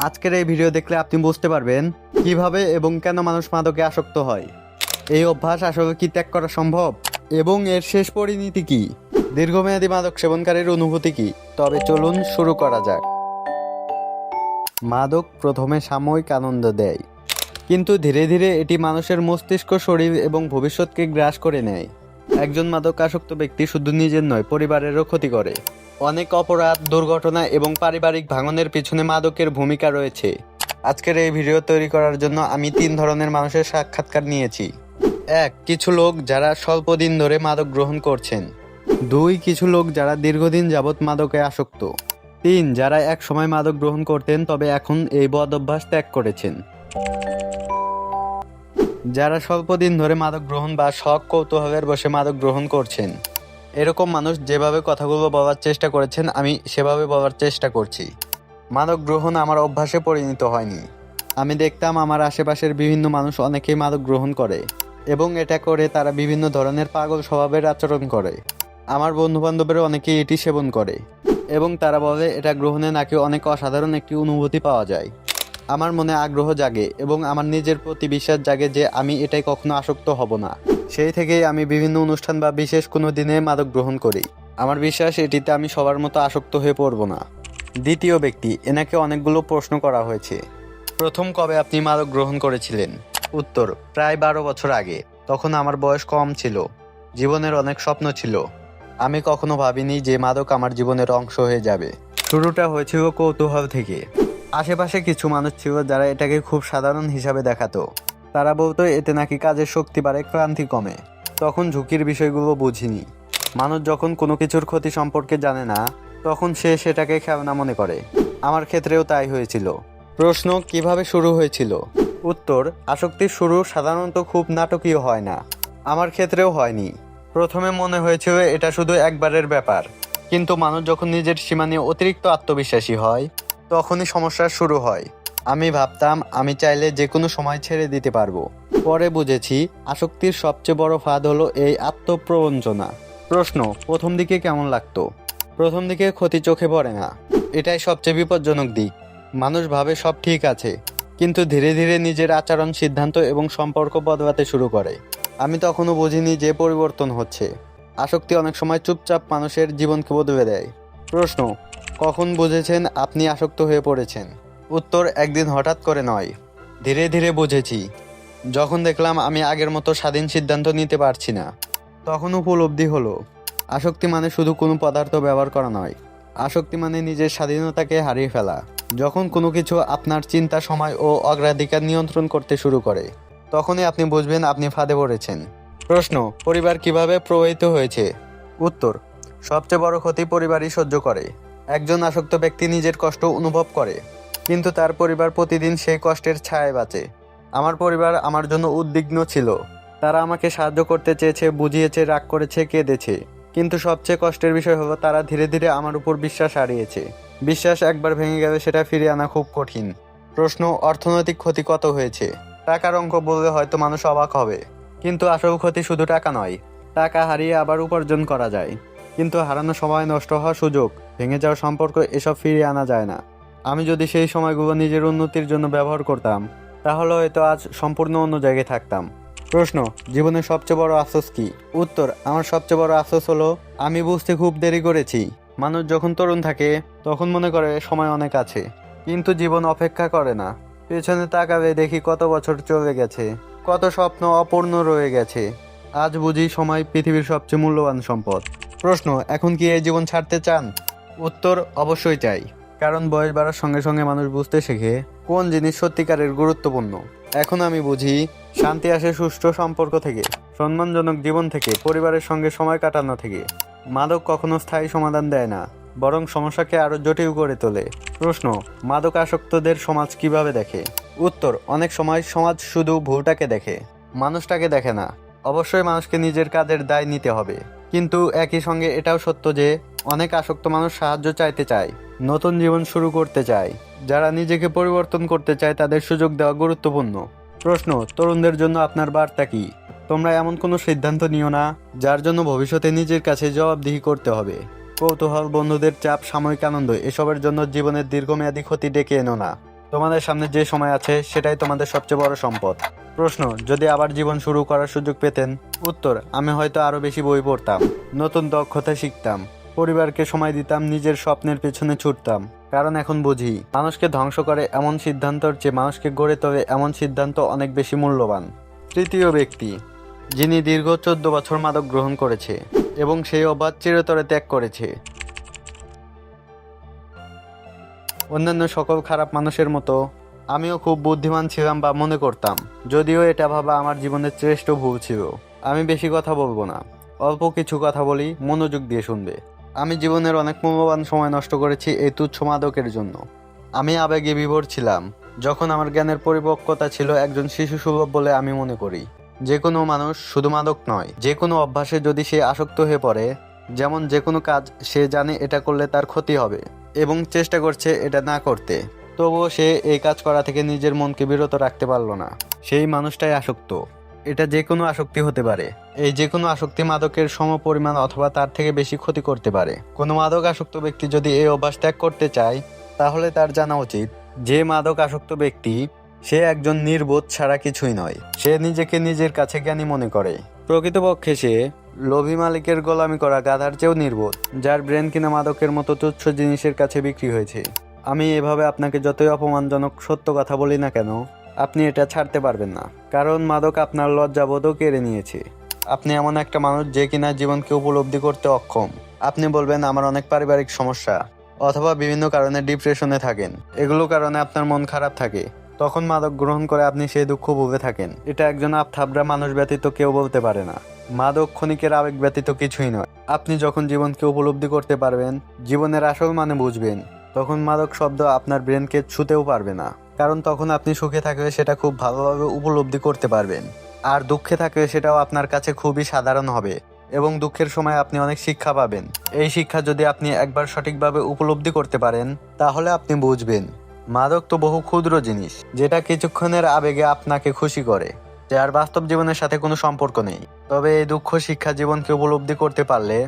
আজকের এই ভিডিও দেখলে আপনি বুঝতে পারবেন কিভাবে এবং কেন মানুষ মাদকে আসক্ত হয়। এই অভ্যাস আসলে কি ত্যাগ করা সম্ভব এবং এর শেষ পরিণতি কি? দীর্ঘমেয়াদী মাদক সেবনকারীর অনুভূতি কি? তবে চলুন শুরু করা যাক। মাদক প্রথমে সাময়িক আনন্দ দেয়, কিন্তু ধীরে ধীরে এটি মানুষের মস্তিষ্ক, শরীর এবং ভবিষ্যৎকে গ্রাস করে নেয়। একজন মাদক আসক্ত ব্যক্তি শুধু নিজের নয়, পরিবারেরও ক্ষতি করে। অনেক অপরাধ, দুর্ঘটনা এবং পারিবারিক ভাঙনের পিছনে মাদকের ভূমিকা রয়েছে। আজকের এই ভিডিও তৈরি করার জন্য আমি 3 ধরনের মানুষের সাক্ষাৎকার নিয়েছি। 1. কিছু লোক যারা স্বল্প দিন ধরে মাদক গ্রহণ করছেন। 2. কিছু লোক যারা দীর্ঘদিন যাবৎ মাদকে আসক্ত। 3. যারা এক সময় মাদক গ্রহণ করতেন তবে এখন এই বদ অভ্যাস ত্যাগ করেছেন। যারা স্বল্প দিন ধরে মাদক গ্রহণ বা শখ কৌতূহলের বশে মাদক গ্রহণ করছেন। এরকম মানুষ যেভাবে কথাগুলো বলার চেষ্টা করেছেন আমি সেভাবে বলার চেষ্টা করছি। মাদক গ্রহণ আমার অভ্যাসে পরিণত হয়নি। আমি দেখতাম আমার আশেপাশের বিভিন্ন মানুষ অনেকেই মাদক গ্রহণ করে এবং এটা করে তারা বিভিন্ন ধরনের পাগল স্বভাবের আচরণ করে। আমার বন্ধুবান্ধবের অনেকেই এটি সেবন করে এবং তারা বলে এটা গ্রহণে নাকি অনেক অসাধারণ একটি অনুভূতি পাওয়া যায়। আমার মনে আগ্রহ জাগে এবং আমার নিজের প্রতি বিশ্বাস জাগে যে আমি এটাই কখনো আসক্ত হব না। সেই থেকেই আমি বিভিন্ন অনুষ্ঠান বা বিশেষ কোনো দিনে মাদক গ্রহণ করি। আমার বিশ্বাস এটিতে আমি সবার মতো আসক্ত হয়ে পড়ব না। দ্বিতীয় ব্যক্তি, এনাকে অনেকগুলো প্রশ্ন করা হয়েছে। প্রথম, কবে আপনি মাদক গ্রহণ করেছিলেন? উত্তর, প্রায় 12 বছর আগে। তখন আমার বয়স কম ছিল, জীবনের অনেক স্বপ্ন ছিল। আমি কখনো ভাবিনি যে মাদক আমার জীবনের অংশ হয়ে যাবে। শুরুটা হয়েছিল কৌতূহল থেকে। আশেপাশে কিছু মানুষ ছিল যারা এটাকে খুব সাধারণ হিসাবে দেখাতো। তারা বলতো এতে নাকি কাজের শক্তি বাড়ে, ক্লান্তি কমে। তখন ঝুঁকির বিষয়গুলো বুঝিনি। মানুষ যখন কোনো কিছুর ক্ষতি সম্পর্কে জানে না তখন সে সেটাকে খেলনা মনে করে। আমার ক্ষেত্রেও তাই হয়েছিল। প্রশ্ন, কিভাবে শুরু হয়েছিল? উত্তর, আসক্তির শুরু সাধারণত খুব নাটকীয় হয় না। আমার ক্ষেত্রেও হয়নি। প্রথমে মনে হয়েছিল এটা শুধু একবারের ব্যাপার, কিন্তু মানুষ যখন নিজের সীমা নিয়ে অতিরিক্ত আত্মবিশ্বাসী হয় তখনই সমস্যা শুরু হয়। আমি ভাবতাম আমি চাইলে যে কোনো সময় ছেড়ে দিতে পারবো। পরে বুঝেছি আসক্তির সবচেয়ে বড় ফাঁদ হলো এই আত্মপ্রবঞ্চনা। প্রশ্ন, প্রথম দিকে কেমন লাগতো? প্রথম দিকে ক্ষতি চোখে পড়ে না, এটাই সবচেয়ে বিপজ্জনক দিক। মানুষ ভাবে সব ঠিক আছে, কিন্তু ধীরে ধীরে নিজের আচরণ, সিদ্ধান্ত এবং সম্পর্ক বদলাতে শুরু করে। আমি তখনও বুঝিনি যে পরিবর্তন হচ্ছে। আসক্তি অনেক সময় চুপচাপ মানুষের জীবনকে বদলে দেয়। প্রশ্ন, কখন বুঝেছেন আপনি আসক্ত হয়ে পড়েছেন? উত্তর, একদিন হঠাৎ করে নয়, ধীরে ধীরে বুঝেছি। যখন দেখলাম আমি আগের মতো স্বাধীন সিদ্ধান্ত নিতে পারছি না, তখন উপলব্ধি হলো আসক্তি মানে শুধু কোনো পদার্থ ব্যবহার করা নয়। আসক্তি মানে নিজের স্বাধীনতাকে হারিয়ে ফেলা। যখন কোনো কিছু আপনার চিন্তা, সময় ও অগ্রাধিকার নিয়ন্ত্রণ করতে শুরু করে তখনই আপনি বুঝবেন আপনি ফাঁদে পড়েছেন। প্রশ্ন, পরিবার কিভাবে প্রভাবিত হয়েছে? উত্তর, সবচেয়ে বড় ক্ষতি পরিবারই সহ্য করে। একজন আসক্ত ব্যক্তি নিজের কষ্ট অনুভব করে, কিন্তু তার পরিবার প্রতিদিন সেই কষ্টের ছায়ায় বাঁচে। আমার পরিবার আমার জন্য উদ্বিগ্ন ছিল। তারা আমাকে সাহায্য করতে চেয়েছে, বুঝিয়েছে, রাগ করেছে, কেঁদেছে। কিন্তু সবচেয়ে কষ্টের বিষয় হলো তারা ধীরে ধীরে আমার উপর বিশ্বাস হারিয়েছে। বিশ্বাস একবার ভেঙে গেলে সেটা ফিরিয়ে আনা খুব কঠিন। প্রশ্ন, অর্থনৈতিক ক্ষতি কত হয়েছে? টাকার অঙ্ক বললে হয়তো মানুষ অবাক হবে, কিন্তু আসল ক্ষতি শুধু টাকা নয়। টাকা হারিয়ে আবার উপার্জন করা যায়, কিন্তু হারানো সময়, নষ্ট হওয়া সুযোগ, ভেঙে যাওয়া সম্পর্ক, এসব ফিরিয়ে আনা যায় না। আমি যদি সেই সময়গুলো নিজের উন্নতির জন্য ব্যবহার করতাম তাহলে হয়তো আজ সম্পূর্ণ অন্য জায়গায় থাকতাম। প্রশ্ন, জীবনের সবচেয়ে বড় আফসোস কি? উত্তর, আমার সবচেয়ে বড় আফসোস হলো আমি বুঝতে খুব দেরি করেছি। মানুষ যখন তরুণ থাকে তখন মনে করে সময় অনেক আছে, কিন্তু জীবন অপেক্ষা করে না। পেছনে তাকালে দেখি কত বছর চলে গেছে, কত স্বপ্ন অপূর্ণ রয়ে গেছে। আজ বুঝি সময় পৃথিবীর সবচেয়ে মূল্যবান সম্পদ। প্রশ্ন, এখন কি এই জীবন ছাড়তে চান? উত্তর, অবশ্যই চাই। কারণ বয়স বাড়ার সঙ্গে সঙ্গে মানুষ বুঝতে শেখে কোন জিনিস সত্যিকারের গুরুত্বপূর্ণ। এখন আমি বুঝি শান্তি আসে সুষ্ঠু সম্পর্ক থেকে, সম্মানজনক জীবন থেকে, পরিবারের সঙ্গে সময় কাটানো থেকে। মাদক কখনো স্থায়ী সমাধান দেয় না, বরং সমস্যাকে আরো জটিল করে তোলে। প্রশ্ন, মাদক আসক্তদের সমাজ কিভাবে দেখে? উত্তর, অনেক সময় সমাজ শুধু ভুলটাকে দেখে, মানুষটাকে দেখে না। অবশ্যই মানুষকে নিজের কাজের দায় নিতে হবে, কিন্তু একই সঙ্গে এটাও সত্য যে অনেক আসক্ত মানুষ সাহায্য চাইতে চায়, নতুন জীবন শুরু করতে চায়। যারা নিজেকে পরিবর্তন করতে চায় তাদের সুযোগ দেওয়া গুরুত্বপূর্ণ। প্রশ্ন, তরুণদের জন্য আপনার বার্তা কি? তোমরা এমন কোনো সিদ্ধান্ত নিও না যার জন্য ভবিষ্যতে নিজের কাছে জবাবদিহি করতে হবে। কৌতূহল, বন্ধুদের চাপ, সাময়িক আনন্দ, এসবের জন্য জীবনের দীর্ঘমেয়াদী ক্ষতি ডেকে এনো না। তোমাদের সামনে যে সময় আছে সেটাই তোমাদের সবচেয়ে বড় সম্পদ। প্রশ্ন, যদি আবার জীবন শুরু করার সুযোগ পেতেন? উত্তর, আমি হয়তো আরো বেশি বই পড়তাম, নতুন দক্ষতা শিখতাম, পরিবারকে সময় দিতাম, নিজের স্বপ্নের পেছনে ছুটতাম। কারণ এখন বুঝি মানুষকে ধ্বংস করে এমন সিদ্ধান্তর চেয়ে মানুষকে গড়ে তোলে এমন সিদ্ধান্ত অনেক বেশি মূল্যবান। তৃতীয় ব্যক্তি, যিনি দীর্ঘ 14 বছর মাদক গ্রহণ করেছে এবং সেই অবাধ চিরতরে ত্যাগ করেছে। অন্যান্য সকল খারাপ মানুষের মতো আমিও খুব বুদ্ধিমান ছিলাম বা মনে করতাম, যদিও এটা ভাবা আমার জীবনের শ্রেষ্ঠ ভুল ছিল। আমি বেশি কথা বলবো না, অল্প কিছু কথা বলি, মনোযোগ দিয়ে শুনবে। আমি জীবনের অনেক মূল্যবান সময় নষ্ট করেছি এই তুচ্ছ মাদকের জন্য। আমি আবেগে বিভোর ছিলাম যখন আমার জ্ঞানের পরিপক্কতা ছিল একজন শিশু সুলভ বলে আমি মনে করি। যে কোনো মানুষ, শুধু মাদক নয়, যে কোনো অভ্যাসে যদি সে আসক্ত হয়ে পড়ে, যেমন যে কোনো কাজ, সে জানে এটা করলে তার ক্ষতি হবে এবং চেষ্টা করছে এটা না করতে, তবুও সে এই কাজ করা থেকে নিজের মনকে বিরত রাখতে পারল না, সেই মানুষটাই আসক্ত। এটা যে কোনো আসক্তি হতে পারে। এই যে কোনো আসক্তি মাদকের সমপরিমাণ অথবা তার থেকে বেশি ক্ষতি করতে পারে। কোনো মাদক আসক্ত ব্যক্তি যদি এই অভ্যাস ত্যাগ করতে চায়, তাহলে তার জানা উচিত যে মাদক আসক্ত ব্যক্তি সে একজন নির্বোধ ছাড়া কিছুই নয়। সে নিজেকে নিজের কাছে জ্ঞানী মনে করে। প্রকৃতপক্ষে সে লোভী মালিকের গোলামি করা গাধার চেয়েও নির্বোধ, যার ব্রেন কিনা মাদকের মতো তুচ্ছ জিনিসের কাছে বিক্রি হয়েছে। আমি এভাবে আপনাকে যতই অপমানজনক সত্য কথা বলি না কেন, আপনি এটা ছাড়তে পারবেন না, কারণ মাদক আপনার লজ্জাবোধও কেড়ে নিয়েছে। আপনি এমন একটা মানুষ যে কিনা জীবনকে উপলব্ধি করতে অক্ষম। আপনি বলবেন আমার অনেক পারিবারিক সমস্যা, অথবা বিভিন্ন কারণে ডিপ্রেশনে থাকেন, এগুলো কারণে আপনার মন খারাপ থাকে। তখন মাদক গ্রহণ করে আপনি সেই দুঃখ ভুগে থাকেন। এটা একজন আবথাবড়া মানুষ ব্যতীত কেউ বলতে পারে না। মাদক ক্ষণিকের আবেগ ব্যতীত কিছুই নয়। আপনি যখন জীবনকে উপলব্ধি করতে পারবেন, জীবনের আসল মানে বুঝবেন, তখন মাদক শব্দ আপনার ব্রেনকে ছুঁতেও পারবে না। কারণ তখন আপনি সুখে থাকলে সেটা খুব ভালোভাবে উপলব্ধি করতে পারবেন, আর দুঃখে থাকলে সেটাও আপনার কাছে খুবই সাধারণ হবে এবং দুঃখের সময় আপনি অনেক শিক্ষা পাবেন। এই শিক্ষা যদি আপনি একবার সঠিকভাবে উপলব্ধি করতে পারেন, তাহলে আপনি বুঝবেন মাদক তো বহু ক্ষুদ্র জিনিস, যেটা কিছুক্ষণের আবেগে আপনাকে খুশি করে, যার বাস্তব জীবনের সাথে কোনো সম্পর্ক নেই। তবে এই দুঃখ শিক্ষা জীবনকে উপলব্ধি করতে পারলে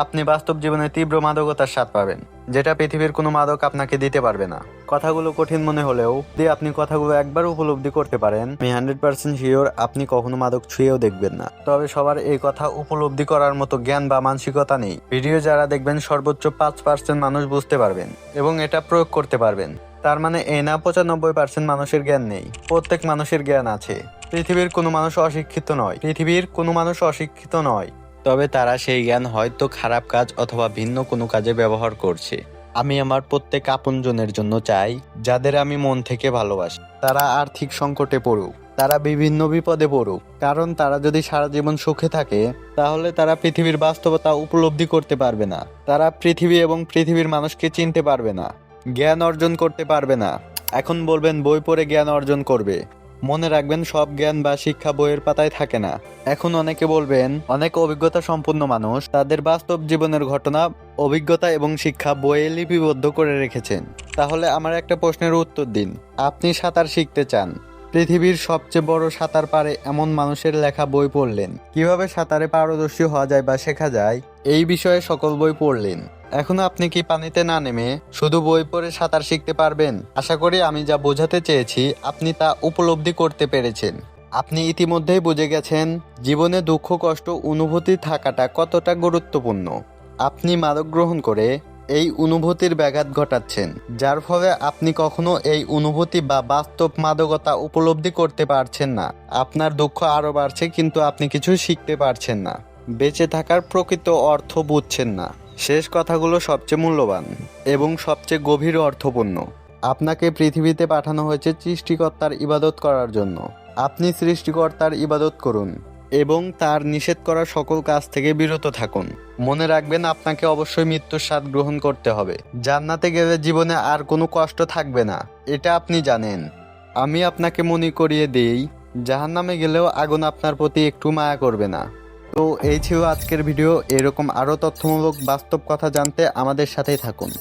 আপনি বাস্তব জীবনে তীব্র মাদকতার স্বাদ পাবেন, যেটা পৃথিবীর কোনো মাদক আপনাকে দিতে পারবে না। কথাগুলো কঠিন মনে হলেও যদি আপনি কথাগুলো একবার উপলব্ধি করতে পারেন, আমি 100% শিওর আপনি কখনো মাদক ছুঁয়েও দেখবেন না। তবে সবার এই কথা উপলব্ধি করার মতো জ্ঞান বা মানসিকতা নেই। ভিডিও যারা দেখবেন সর্বোচ্চ 5% মানুষ বুঝতে পারবেন এবং এটা প্রয়োগ করতে পারবেন। তার মানে এই না 95% মানুষের জ্ঞান নেই। প্রত্যেক মানুষের জ্ঞান আছে। পৃথিবীর কোনো মানুষ অশিক্ষিত নয়। পৃথিবীর কোনো মানুষ অশিক্ষিত নয়, তবে তারা সেই জ্ঞান হয়তো খারাপ কাজ অথবা ভিন্ন কোনো কাজে ব্যবহার করছে। আমি আমার প্রত্যেক আপনজনের জন্য চাই, যাদের আমি মন থেকে ভালোবাসি, তারা আর্থিক সংকটে পড়ুক, তারা বিভিন্ন বিপদে পড়ুক। কারণ তারা যদি সারা জীবন সুখে থাকে, তাহলে তারা পৃথিবীর বাস্তবতা উপলব্ধি করতে পারবে না। তারা পৃথিবী এবং পৃথিবীর মানুষকে চিনতে পারবে না, জ্ঞান অর্জন করতে পারবে না। এখন বলবেন বই পড়ে জ্ঞান অর্জন করবে। মনে রাখবেন, সব জ্ঞান বা শিক্ষা বইয়ের পাতায় থাকে না। এখন অনেকে বলবেন অনেক অভিজ্ঞতা সম্পন্ন মানুষ তাদের বাস্তব জীবনের ঘটনা, অভিজ্ঞতা এবং শিক্ষা বইয়ে লিপিবদ্ধ করে রেখেছেন। তাহলে আমার একটা প্রশ্নের উত্তর দিন। আপনি সাঁতার শিখতে চান, পৃথিবীর সবচেয়ে বড় সাঁতার পারে এমন মানুষের লেখা বই পড়লেন, কিভাবে সাঁতারে পারদর্শী হওয়া যায় বা শেখা যায় এই বিষয়ে সকল বই পড়লেন। এখন আপনি কি পানিতে না নেমে শুধু বই পড়ে সাঁতার শিখতে পারবেন? আশা করি আমি যা বোঝাতে চেয়েছি আপনি তা উপলব্ধি করতে পেরেছেন। আপনি ইতিমধ্যেই বুঝে গেছেন জীবনে দুঃখ, কষ্ট, অনুভূতি থাকাটা কতটা গুরুত্বপূর্ণ। আপনি মাদক গ্রহণ করে এই অনুভূতির ব্যাঘাত ঘটাচ্ছেন, যার ফলে আপনি কখনো এই অনুভূতি বা বাস্তব মাদকতা উপলব্ধি করতে পারছেন না। আপনার দুঃখ আরও বাড়ছে, কিন্তু আপনি কিছু শিখতে পারছেন না। বেঁচে থাকার প্রকৃত অর্থ বুঝছেন না। শেষ কথাগুলো সবচেয়ে মূল্যবান এবং সবচেয়ে গভীর অর্থপূর্ণ। আপনাকে পৃথিবীতে পাঠানো হয়েছে সৃষ্টিকর্তার ইবাদত করার জন্য। আপনি সৃষ্টিকর্তার ইবাদত করুন এবং তার নিষেধ করা সকল কাজ থেকে বিরত থাকুন। মনে রাখবেন, আপনাকে অবশ্যই মৃত্যুর স্বাদ গ্রহণ করতে হবে। জান্নাতে গেলে জীবনে আর কোনো কষ্ট থাকবে না, এটা আপনি জানেন। আমি আপনাকে মনে করিয়ে দেই, জাহান্নামে গেলেও আগুন আপনার প্রতি একটু মায়া করবে না। তো এই ছিল আজকের ভিডিও। এরকম আরও তথ্যমূলক বাস্তব কথা জানতে আমাদের সাথেই থাকুন।